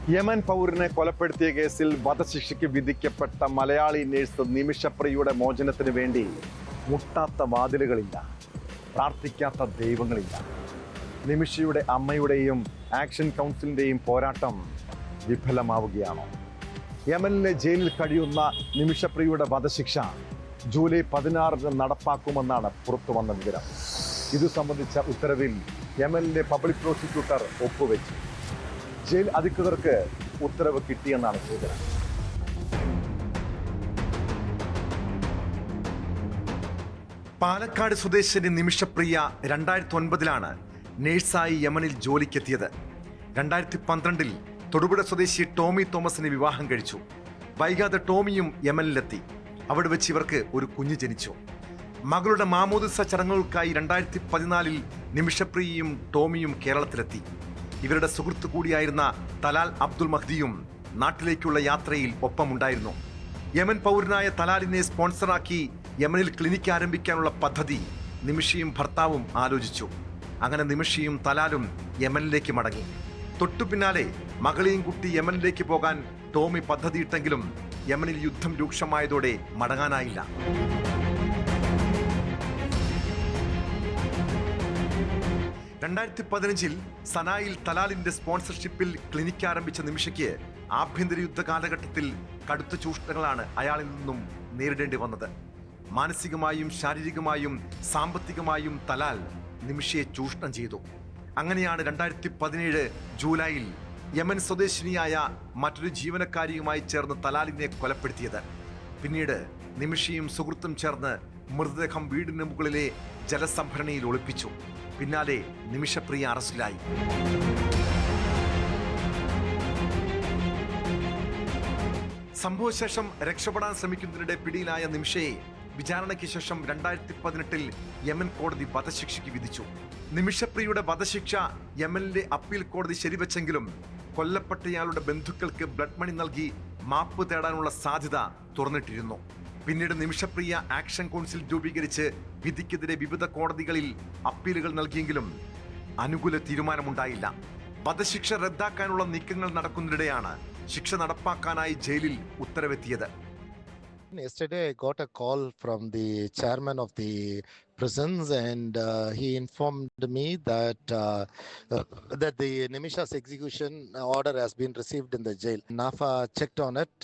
Yemen പൗരനെ കൊലപ്പെടുത്തിയ കേസിൽ വധശിക്ഷയ്ക്ക് വിധിക്കപ്പെട്ട മലയാളി നേഴ്സ് നിമിഷപ്രിയയുടെ മോചനത്തിന് വേണ്ടി മുട്ടാത്ത വാതിലുകളില്ല, പ്രാർത്ഥിക്കാത്ത ദൈവങ്ങളില്ല. നിമിഷയുടെ അമ്മയുടെയും ആക്ഷൻ കൗൺസിലിന്റെയും പോരാട്ടം വിഫലമാവുകയാണോ? യമനിലെ ജയിലിൽ കഴിയുന്ന നിമിഷപ്രിയയുടെ വധശിക്ഷ ജൂലൈ 16 നടപ്പാക്കുമെന്നാണ് പുറത്തുവന്ന വിവരം. ഇതു സംബന്ധിച്ച ഉത്തരവിൽ യമനിലെ പബ്ലിക് പ്രോസിക്യൂട്ടർ ഒപ്പുവെച്ചു. ജയിൽ അധികൃതർക്ക് ഉത്തരവ് കിട്ടിയെന്നാണ് സൂചന. പാലക്കാട് സ്വദേശിനി നിമിഷപ്രിയ 2009 നേഴ്സായി യമനിൽ ജോലിക്കെത്തിയത്. 2012 തൊടുപുഴ സ്വദേശി ടോമി തോമസിനെ വിവാഹം കഴിച്ചു. വൈകാതെ ടോമിയും യമനിലെത്തി. അവിടെ വെച്ച് ഇവർക്ക് ഒരു കുഞ്ഞ് ജനിച്ചു. മകളുടെ മാമോദിസ ചടങ്ങുകൾക്കായി 2014 നിമിഷപ്രിയയും ടോമിയും കേരളത്തിലെത്തി. ഇവരുടെ സുഹൃത്തു കൂടിയായിരുന്ന തലാൽ അബ്ദുൽ മഹ്ദിയും നാട്ടിലേക്കുള്ള യാത്രയിൽ ഒപ്പമുണ്ടായിരുന്നു. യമൻ പൗരനായ തലാലിനെ സ്പോൺസറാക്കി യമനിൽ ക്ലിനിക്ക് ആരംഭിക്കാനുള്ള പദ്ധതി നിമിഷയും ഭർത്താവും ആലോചിച്ചു. അങ്ങനെ നിമിഷയും തലാലും യമനിലേക്ക് മടങ്ങി. തൊട്ടു പിന്നാലെ മകളെയും കുട്ടി യമനിലേക്ക് പോകാൻ ടോമി പദ്ധതിയിട്ടെങ്കിലും യമനിൽ യുദ്ധം രൂക്ഷമായതോടെ മടങ്ങാനായില്ല. 2015 സനായിൽ തലാലിന്റെ സ്പോൺസർഷിപ്പിൽ ക്ലിനിക്ക് ആരംഭിച്ച നിമിഷയ്ക്ക് ആഭ്യന്തര യുദ്ധ കാലഘട്ടത്തിൽ കടുത്ത ചൂഷണങ്ങളാണ് അയാളിൽ നിന്നും നേരിടേണ്ടി വന്നത്. മാനസികമായും ശാരീരികമായും സാമ്പത്തികമായും തലാൽ നിമിഷയെ ചൂഷണം ചെയ്തു. അങ്ങനെയാണ് 2017 ജൂലൈയിൽ യമൻ സ്വദേശിനിയായ മറ്റൊരു ജീവനക്കാരിയുമായി ചേർന്ന് തലാലിനെ കൊലപ്പെടുത്തിയത്. പിന്നീട് നിമിഷയും സുഹൃത്തും ചേർന്ന് മൃതദേഹം വീടിന് മുകളിലെ ജലസംഭരണിയിൽ ഒളിപ്പിച്ചു. പിന്നാലെ നിമിഷപ്രിയ അറസ്റ്റിലായി. സംഭവശേഷം രക്ഷപ്പെടാൻ ശ്രമിക്കുന്നതിനിടെ പിടിയിലായ നിമിഷയെ വിചാരണയ്ക്ക് ശേഷം 2018 യമൻ കോടതി വധശിക്ഷയ്ക്ക് വിധിച്ചു. നിമിഷപ്രിയയുടെ വധശിക്ഷ യമനിലെ അപ്പീൽ കോടതി ശരിവെച്ചെങ്കിലും കൊല്ലപ്പെട്ടയാളുടെ ബന്ധുക്കൾക്ക് ബ്ലഡ് മണി നൽകി മാപ്പ് തേടാനുള്ള സാധ്യത തുറന്നിട്ടിരുന്നു. പിന്നീട് നിമിഷപ്രിയ ആക്ഷൻ കൗൺസിൽ രൂപീകരിച്ച് വിധിക്കെതിരെ വിവിധ കോടതികളിൽ അപ്പീലുകൾ നൽകിയെങ്കിലും അനുകൂല തീരുമാനമുണ്ടായില്ല. വധശിക്ഷ റദ്ദാക്കാനുള്ള നീക്കങ്ങൾ നടക്കുന്നതിനിടെയാണ് ശിക്ഷ നടപ്പാക്കാനായി ജയിലിൽ ഉത്തരവെത്തിയത്. Yesterday I got a call from the chairman of the prisons and he informed me that the Nimisha's execution order has been received in the jail. NAFA checked on it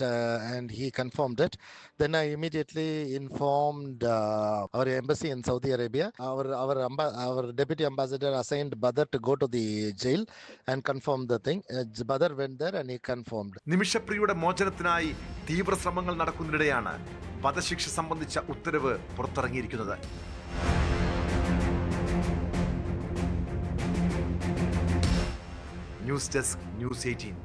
and he confirmed it. Then I immediately informed our embassy in Saudi Arabia. Our deputy ambassador assigned Badr to go to the jail and confirm the thing. Badr went there and he confirmed. നിമിഷപ്രിയയുടെ മോചനത്തിനായി തീവ്ര ശ്രമങ്ങൾ നടക്കുന്നതിനിടെയാണ് വധശിക്ഷ സംബന്ധിച്ച ഉത്തരവ് പുറത്തിറങ്ങിയിരിക്കുന്നത്. News desk, news 18.